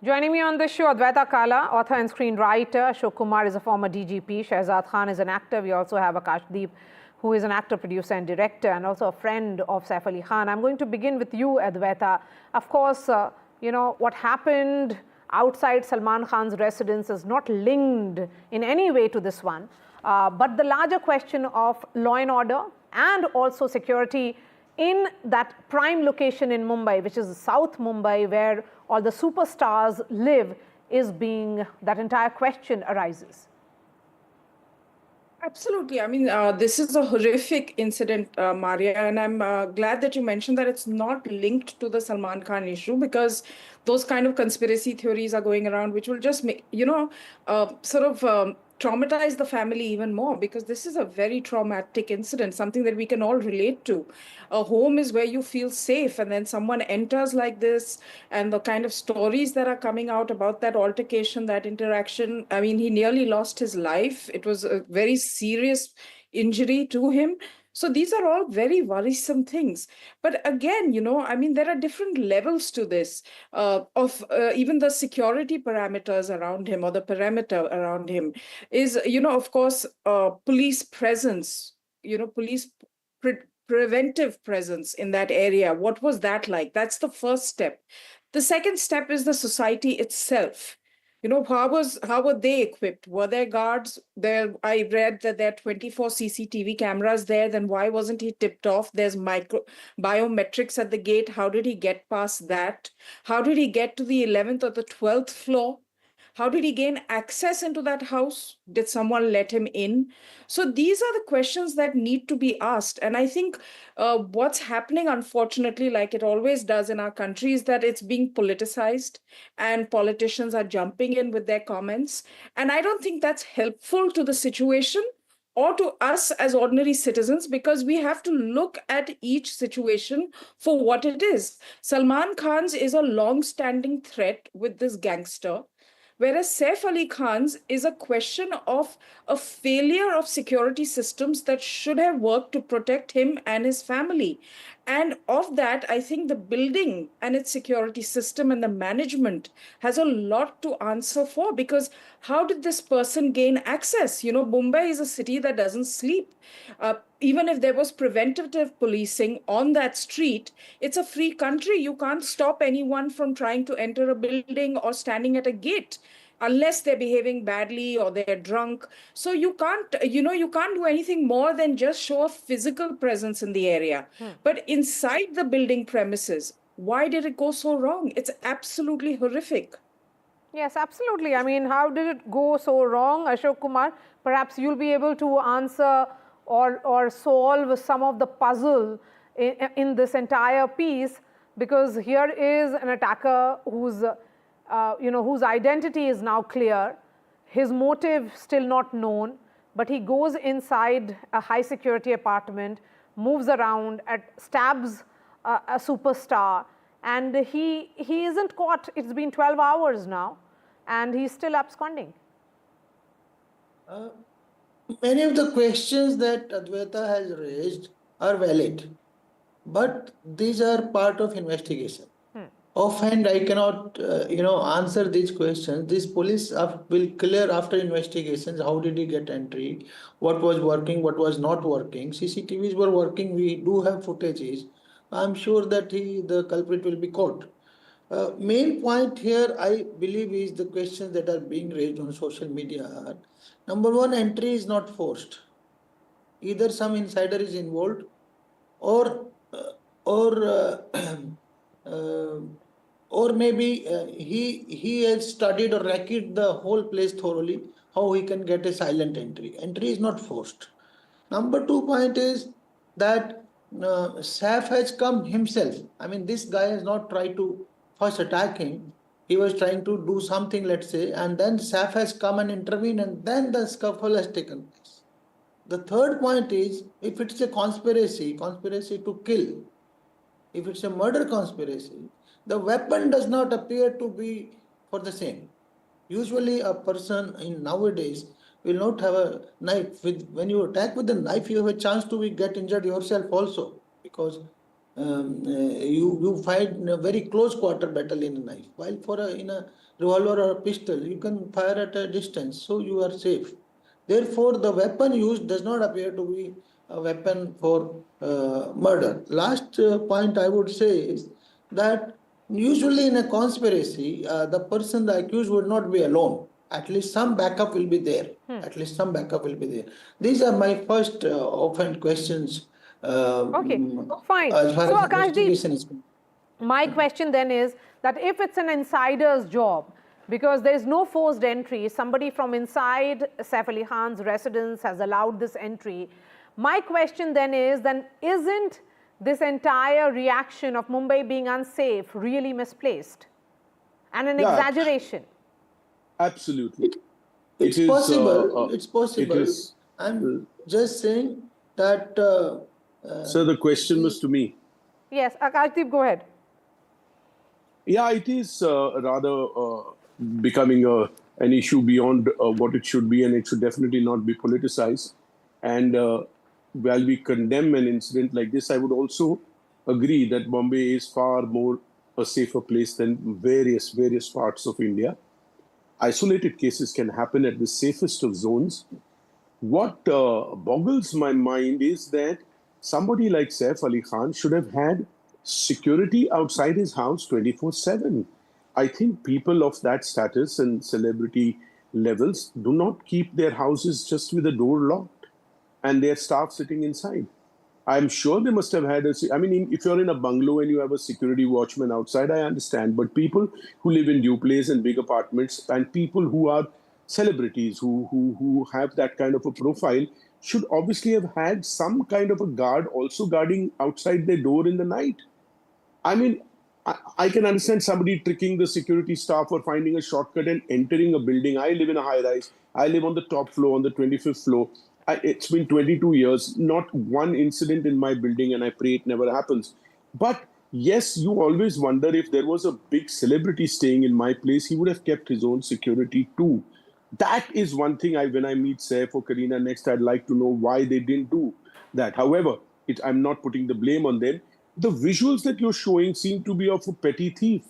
Joining me on the show, Advaita Kala, author and screenwriter. Ashok Kumar is a former DGP. Shahzad Khan is an actor. We also have Akashdeep, who is an actor, producer and director, and also a friend of Saif Ali Khan. I'm going to begin with you, Advaita. Of course, what happened outside Salman Khan's residence is not linked in any way to this one. But the larger question of law and order and also security in that prime location in Mumbai, which is South Mumbai, where all the superstars live, that entire question arises. Absolutely. I mean, this is a horrific incident, Maria, and I'm glad that you mentioned that it's not linked to the Salman Khan issue, because those kind of conspiracy theories are going around, which will just make, traumatize the family even more, because this is a very traumatic incident, something that we can all relate to. A home is where you feel safe, and then someone enters like this, and the kind of stories that are coming out about that altercation, that interaction. I mean, he nearly lost his life. It was a very serious injury to him. So these are all very worrisome things. But again, I mean, there are different levels to this, of even the security parameters around him, or the perimeter around him is, of course, police presence, police preventive presence in that area. What was that like? That's the first step. The second step is the society itself. How were they equipped? Were there guards there? I read that there are 24 CCTV cameras there. Then why wasn't he tipped off? There's biometrics at the gate. How did he get past that? How did he get to the 11th or the 12th floor? How did he gain access into that house? Did someone let him in? So these are the questions that need to be asked. And I think what's happening, unfortunately, like it always does in our country, is that it's being politicized, and politicians are jumping in with their comments. And I don't think that's helpful to the situation or to us as ordinary citizens, because we have to look at each situation for what it is. Salman Khan's is a long-standing threat with this gangster, whereas Saif Ali Khan's is a question of a failure of security systems that should have worked to protect him and his family. And of that, I think the building and its security system and the management has a lot to answer for, because how did this person gain access? Mumbai is a city that doesn't sleep. Even if there was preventative policing on that street, it's a free country. You can't stop anyone from trying to enter a building or standing at a gate unless they're behaving badly or they're drunk. So you can't do anything more than just show a physical presence in the area. But inside the building premises, why did it go so wrong? It's absolutely horrific. Yes, absolutely. I mean, how did it go so wrong, Ashok Kumar? Perhaps you'll be able to answer or solve some of the puzzle in this entire piece, because here is an attacker whose identity is now clear, his motive still not known, but he goes inside a high security apartment, moves around, stabs a superstar, and he isn't caught. It's been 12 hours now, and he's still absconding. Many of the questions that Advaita has raised are valid, but these are part of investigation. Offhand, I cannot, answer these questions. These police will clear after investigations. How did he get entry? What was working? What was not working? CCTVs were working. We do have footages. I'm sure that the culprit will be caught. Main point here, I believe, is the questions that are being raised on social media are: number one, entry is not forced. Either some insider is involved, or or maybe he has studied or racked the whole place thoroughly, how he can get a silent entry. Entry is not forced. Number two point is that Saif has come himself. I mean, this guy has not tried to first attack him. He was trying to do something, let's say, and then Saif has come and intervened, and then the scuffle has taken place. The third point is, if it's a conspiracy to kill, if it's a murder conspiracy, the weapon does not appear to be for the same. Usually a person in nowadays will not have a knife. When you attack with a knife, you have a chance to get injured yourself also, because you fight in a very close quarter battle in a knife. While in a revolver or a pistol, you can fire at a distance, so you are safe. Therefore, the weapon used does not appear to be a weapon for murder. Last point I would say is that usually in a conspiracy, the accused would not be alone. At least some backup will be there. At least some backup will be there. These are my first offhand questions. Okay, fine. As far So, as Akashdeep, investigation is concerned. my question then is that if it's an insider's job, because there is no forced entry, somebody from inside Saif Ali Khan's residence has allowed this entry, my question then isn't this entire reaction of Mumbai being unsafe really misplaced and an exaggeration? Absolutely. It's possible. It's possible. It is, I'm just saying that. so the question was to me. Yes, Akashdeep, go ahead. Yeah, it is rather becoming an issue beyond what it should be, and it should definitely not be politicized. And while we condemn an incident like this, I would also agree that Bombay is far more a safer place than various parts of India. Isolated cases can happen at the safest of zones. What boggles my mind is that somebody like Saif Ali Khan should have had security outside his house 24/7. I think people of that status and celebrity levels do not keep their houses just with the door locked and their staff sitting inside. I'm sure they must have had I mean, if you're in a bungalow and you have a security watchman outside, I understand. But people who live in duplex and big apartments and people who are celebrities who have that kind of a profile should obviously have had some kind of a guard also guarding outside their door in the night. I mean, I can understand somebody tricking the security staff or finding a shortcut and entering a building. I live in a high rise. I live on the top floor, on the 25th floor. It's been 22 years, not one incident in my building, and I pray it never happens. But yes, you always wonder if there was a big celebrity staying in my place, he would have kept his own security too. That is one thing when I meet Saif or Kareena next, I'd like to know why they didn't do that. However, I'm not putting the blame on them. The visuals that you're showing seem to be of a petty thief.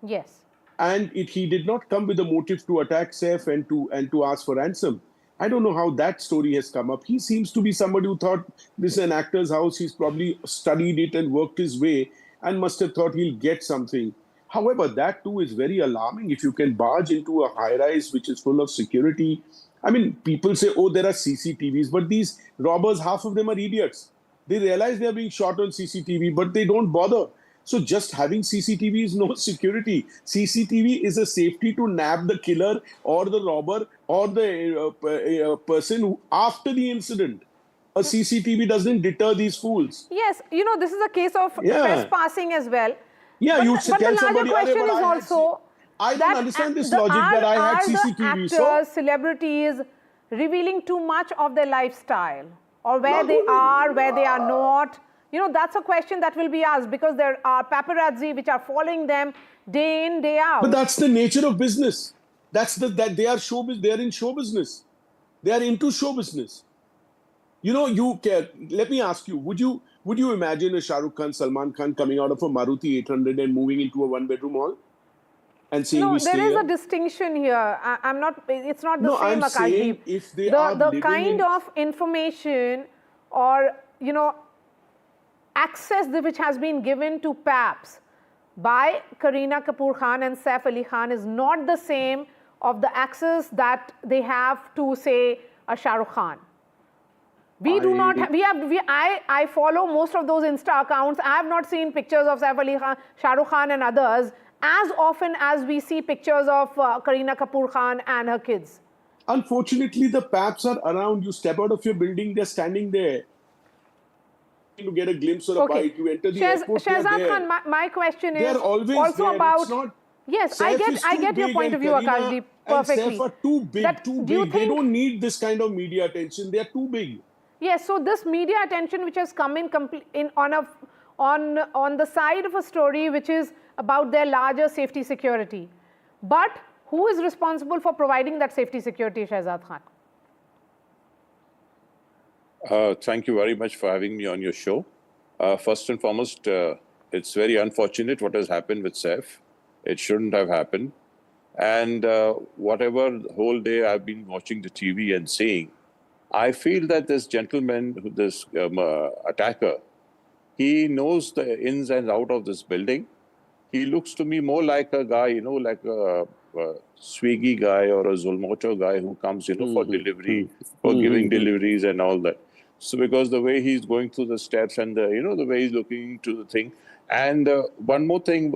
Yes. And he did not come with a motive to attack Saif and to ask for ransom. I don't know how that story has come up. He seems to be somebody who thought this is an actor's house. He's probably studied it and worked his way and must have thought he'll get something. However, that too is very alarming. If you can barge into a high-rise which is full of security. I mean, people say, oh, there are CCTVs, but these robbers, half of them are idiots. They realize they're being shot on CCTV, but they don't bother. So just having CCTV is no security. CCTV is a safety to nab the killer or the robber or the person who, after the incident. A CCTV doesn't deter these fools. Yes, this is a case of trespassing as well. Yeah, you but tell the somebody, larger question is also I don't understand this logic that I had CCTV. Are actors, celebrities revealing too much of their lifestyle or where they are, where they are not? That's a question that will be asked because there are paparazzi which are following them day in, day out. But that's the nature of business. That they are they are in show business. They are into show business. You care. Let me ask you, would you imagine a Shah Rukh Khan, Salman Khan coming out of a Maruti 800 and moving into a one-bedroom hall? And saying no, there is a distinction here. It's not the same, Akashdeep. If they are the kind of information or, access which has been given to PAPs by Kareena Kapoor Khan and Saif Ali Khan is not the same of the access that they have to, say, a Shah Rukh Khan. I follow most of those Insta accounts. I have not seen pictures of Saif Ali Khan, Shah Rukh Khan and others as often as we see pictures of Kareena Kapoor Khan and her kids. Unfortunately, the PAPs are around. You step out of your building, they're standing there. To get a glimpse or a bite, you enter the airport, Shehzad Khan, my question is also there. About yes, I get your point of view, Akashdeep, perfectly. And Saif are too big. They don't need this kind of media attention. They are too big. Yes, so this media attention which has come in on the side of a story which is about their larger safety security. But who is responsible for providing that safety security, Shehzad Khan? Thank you very much for having me on your show. First and foremost, it's very unfortunate what has happened with Saif. It shouldn't have happened. And whatever the whole day I've been watching the TV and seeing, I feel that this gentleman, this attacker, he knows the ins and out of this building. He looks to me more like a guy, like a Swiggy guy or a Zolmoto guy who comes, for delivery, for giving deliveries and all that. So because the way he's going through the steps and the way he's looking into the thing. And one more thing,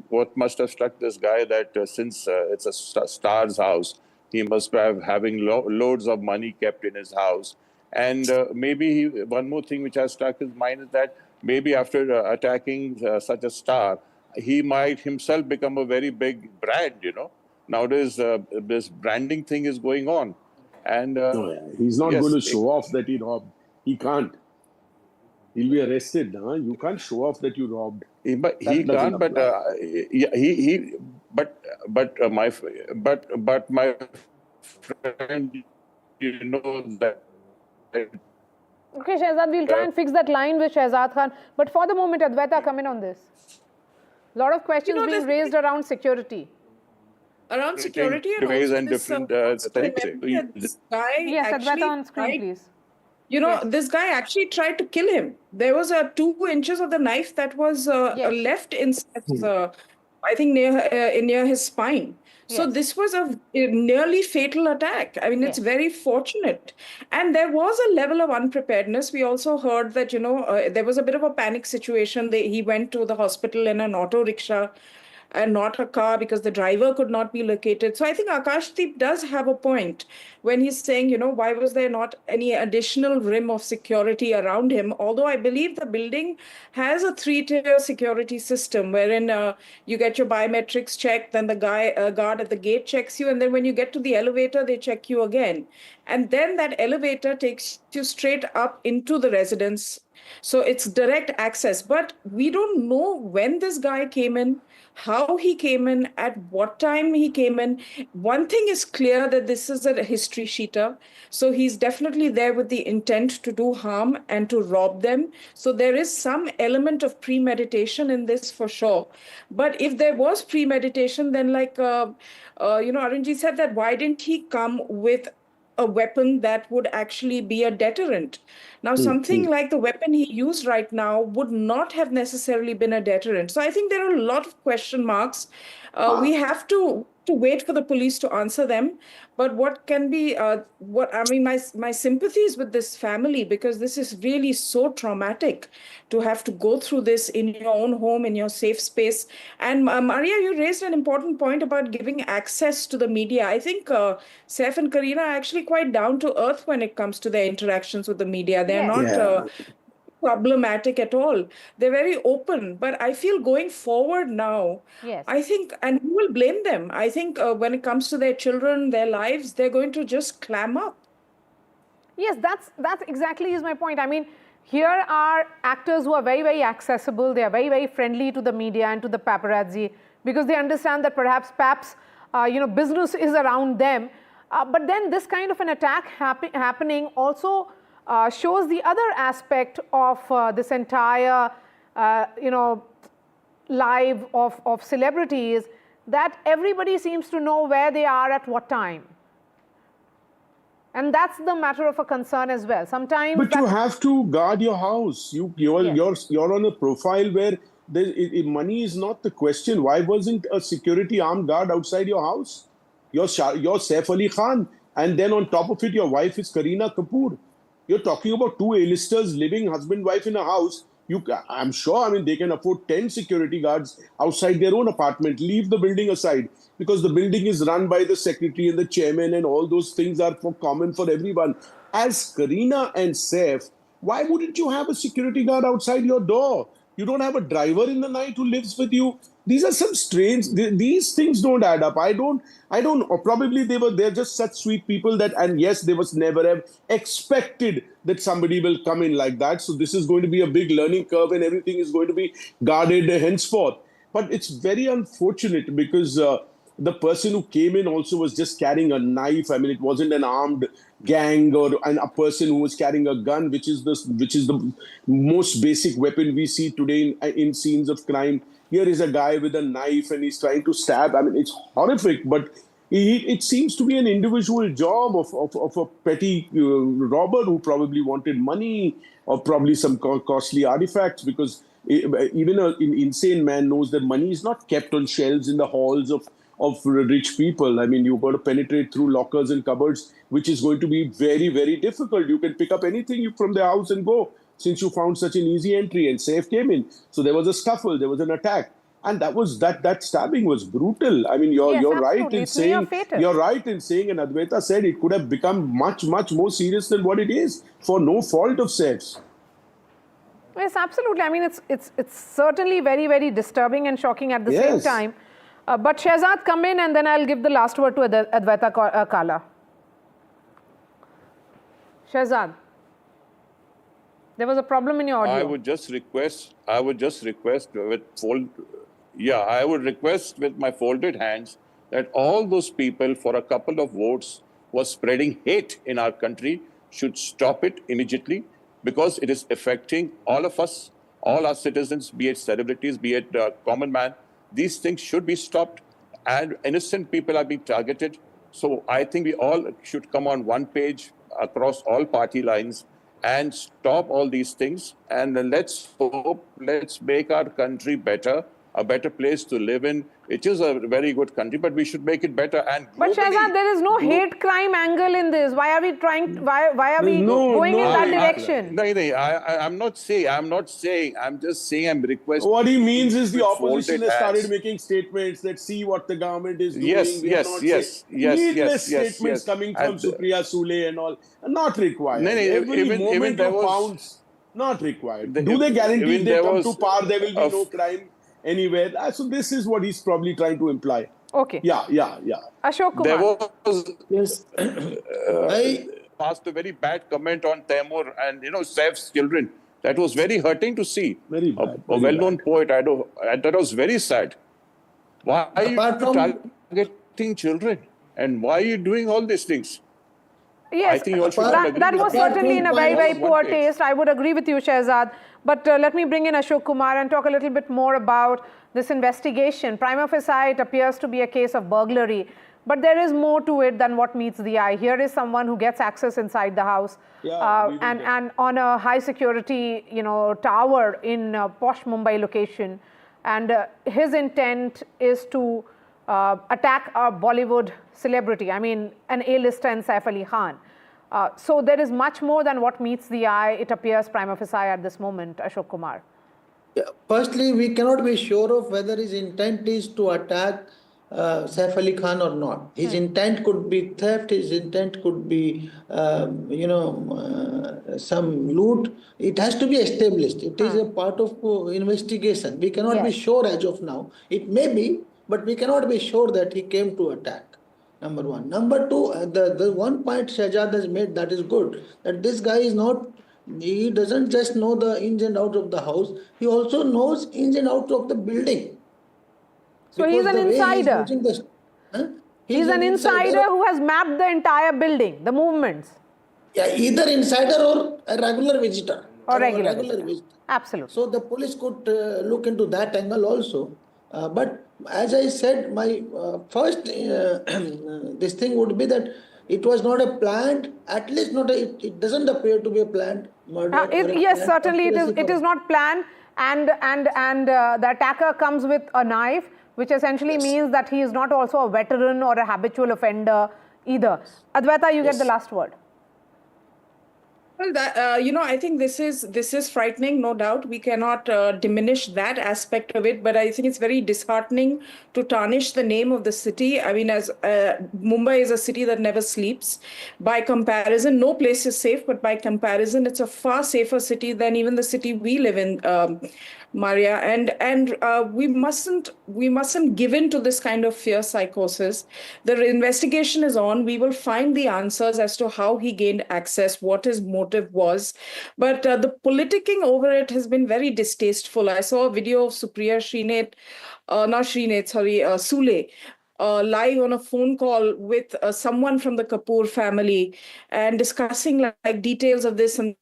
what must have struck this guy that since it's a star's house, he must have having loads of money kept in his house. And maybe one more thing which has struck his mind is that maybe after attacking such a star, he might himself become a very big brand, Nowadays, this branding thing is going on. And he's not going to show off that he robbed. He can't. He'll be arrested. Huh? You can't show off that you robbed. He can't. But my friend, that. Okay, Shehzad, we'll try and fix that line with Shehzad Khan. But for the moment, Advaita, come in on this. A lot of questions being raised around security. Around security and ways also and this, different this guy yes, Advaita on screen, please. This guy actually tried to kill him. There was 2 inches of the knife that was left in, I think, near his spine. So this was a nearly fatal attack. I mean, it's very fortunate. And there was a level of unpreparedness. We also heard that, there was a bit of a panic situation. He went to the hospital in an auto rickshaw and not a car because the driver could not be located. So I think Akashdeep does have a point when he's saying, why was there not any additional rim of security around him? Although I believe the building has a 3-tier security system wherein you get your biometrics checked, then the guard at the gate checks you, and then when you get to the elevator, they check you again. And then that elevator takes you straight up into the residence. So it's direct access. But we don't know when this guy came in, how he came in, at what time he came in. One thing is clear, that this is a history sheeter. So he's definitely there with the intent to do harm and to rob them. So there is some element of premeditation in this for sure. But if there was premeditation, then like, Arunji said, that why didn't he come with a weapon that would actually be a deterrent? Now, something like the weapon he used right now would not have necessarily been a deterrent. So I think there are a lot of question marks. We have to wait for the police to answer them. But what can be, my sympathies with this family, because this is really so traumatic to have to go through this in your own home, in your safe space. And Maria, you raised an important point about giving access to the media. I think Saif and Kareena are actually quite down to earth when it comes to their interactions with the media. They're not problematic at all. They're very open. But I feel going forward now, I think, and who will blame them? I think when it comes to their children, their lives, they're going to just clam up. Yes, that's exactly is my point. I mean, here are actors who are very, very accessible. They are very, very friendly to the media and to the paparazzi because they understand that perhaps business is around them. But then this kind of an attack happening also shows the other aspect of this entire, life of celebrities, that everybody seems to know where they are at what time. And that's the matter of a concern as well. Sometimes, but you have to guard your house. You're on a profile where money is not the question. Why wasn't a security armed guard outside your house? You're Saif Ali Khan, and then on top of it, your wife is Kareena Kapoor. You're talking about 2 A-listers living husband-wife in a house. I'm sure, they can afford 10 security guards outside their own apartment. Leave the building aside, because the building is run by the secretary and the chairman, and all those things are common for everyone. As Kareena and Saif, why wouldn't you have a security guard outside your door? You don't have a driver in the night who lives with you. These are some strange, these things don't add up. I don't, or probably they're just such sweet people that, and yes, they must never have expected that somebody will come in like that. So this is going to be a big learning curve and everything is going to be guarded henceforth. But it's very unfortunate because the person who came in also was just carrying a knife. I mean, it wasn't an armed gang or a person who was carrying a gun, which is the most basic weapon we see today in scenes of crime. Here is a guy with a knife and he's trying to stab. I mean, it's horrific, but it seems to be an individual job of a petty robber who probably wanted money or probably some costly artifacts, because even an insane man knows that money is not kept on shelves in the halls of rich people. I mean, you've got to penetrate through lockers and cupboards, which is going to be very, very difficult. You can pick up anything from the house and go, since you found such an easy entry, and Saif came in. So there was a scuffle, there was an attack. And that stabbing was brutal. I mean, you're right in saying, and Advaita said it could have become much, much more serious than what it is for no fault of Saif's. Yes, absolutely. I mean, it's certainly very, very disturbing and shocking at the same time. But Shehzad, come in, and then I'll give the last word to Advaita Kala. Shehzad, there was a problem in your audio. I would just request with my folded hands that all those people for a couple of votes who are spreading hate in our country should stop it immediately, because it is affecting all of us, all our citizens, be it celebrities, be it common man. These things should be stopped, and innocent people are being targeted. So I think we all should come on one page across all party lines and stop all these things. And then let's make our country better, a better place to live in. It is a very good country, but we should make it better. And but Shehzad, there is no hate crime angle in this. Why are we trying? Why are we going in that direction? I'm not saying. I'm just saying. I'm requesting. What he means is the opposition has started making statements that see what the government is doing. Yes. Needless statements coming from Supriya Sule and all, not required. Every moment of pounds, not required. Do they guarantee if they come to power there will be no crime anywhere? So this is what he's probably trying to imply. Okay. Yeah. Ashok Kumar. There was I passed a very bad comment on Taimur and Saif's children. That was very hurting to see. Very bad. A well-known poet. That was very sad. Why are you targeting children? And why are you doing all these things? Yes, I think you all should that was certainly in a very, very poor taste. I would agree with you, Shehzad. But let me bring in Ashok Kumar and talk a little bit more about this investigation. Prima facie, it appears to be a case of burglary. But there is more to it than what meets the eye. Here is someone who gets access inside the house and on a high security, tower in posh Mumbai location. And his intent is to attack a Bollywood celebrity. I mean, an A-lister in Saif Ali Khan. So there is much more than what meets the eye, it appears prima facie at this moment, Ashok Kumar. Yeah, firstly, we cannot be sure of whether his intent is to attack Saif Ali Khan or not. His intent could be theft, his intent could be, some loot. It has to be established. It is a part of investigation. We cannot be sure as of now. It may be, but we cannot be sure that he came to attack. Number one. Number two, the one point Shehzad has made that is good, that this guy is not, he doesn't just know the ins and outs of the house, he also knows ins and outs of the building. So he's an insider. He's an insider who has mapped the entire building, the movements. Yeah, either insider or a regular visitor. Or regular visitor. Absolutely. So the police could look into that angle also. But as I said, my first this thing would be that it was not a planned, at least not a, it doesn't appear to be a planned murder. Yes, certainly it is not planned, and the attacker comes with a knife, which essentially means that he is not also a veteran or a habitual offender either. Advaita, you get the last word. Well, I think this is frightening, no doubt. We cannot diminish that aspect of it, but I think it's very disheartening to tarnish the name of the city. I mean, as Mumbai is a city that never sleeps. By comparison, no place is safe, but by comparison, it's a far safer city than even the city we live in, Maria. And we mustn't give in to this kind of fear psychosis. The investigation is on. We will find the answers as to how he gained access, what his motive was. But the politicking over it has been very distasteful. I saw a video of Supriya Sule live on a phone call with someone from the Kapoor family and discussing like details of this, and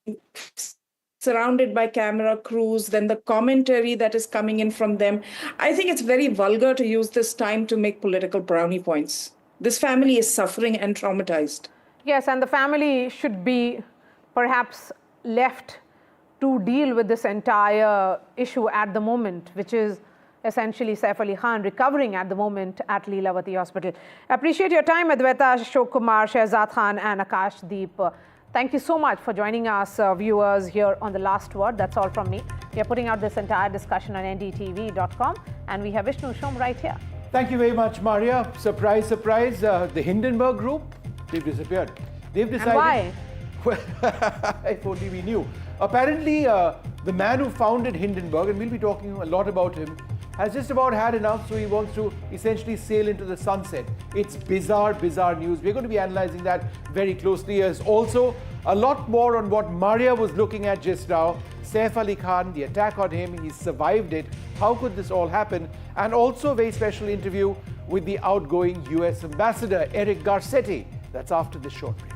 surrounded by camera crews, then the commentary that is coming in from them. I think it's very vulgar to use this time to make political brownie points. This family is suffering and traumatized. Yes, and the family should be perhaps left to deal with this entire issue at the moment, which is essentially Saif Ali Khan recovering at the moment at Leelavati Hospital. Appreciate your time, Adwaita, Ashok Kumar, Shehzad Khan and Akash Deep. Thank you so much for joining us, viewers, here on The Last Word. That's all from me. We are putting out this entire discussion on ndtv.com, and we have Vishnu Shom right here. Thank you very much, Maria. Surprise, surprise. The Hindenburg group, they've disappeared. They've decided... And why? Well, if only we knew. Apparently, the man who founded Hindenburg, and we'll be talking a lot about him, has just about had enough, so he wants to essentially sail into the sunset. It's bizarre, bizarre news. We're going to be analyzing that very closely. There's also a lot more on what Maria was looking at just now. Saif Ali Khan, the attack on him, he survived it. How could this all happen? And also a very special interview with the outgoing US ambassador, Eric Garcetti. That's after this short break.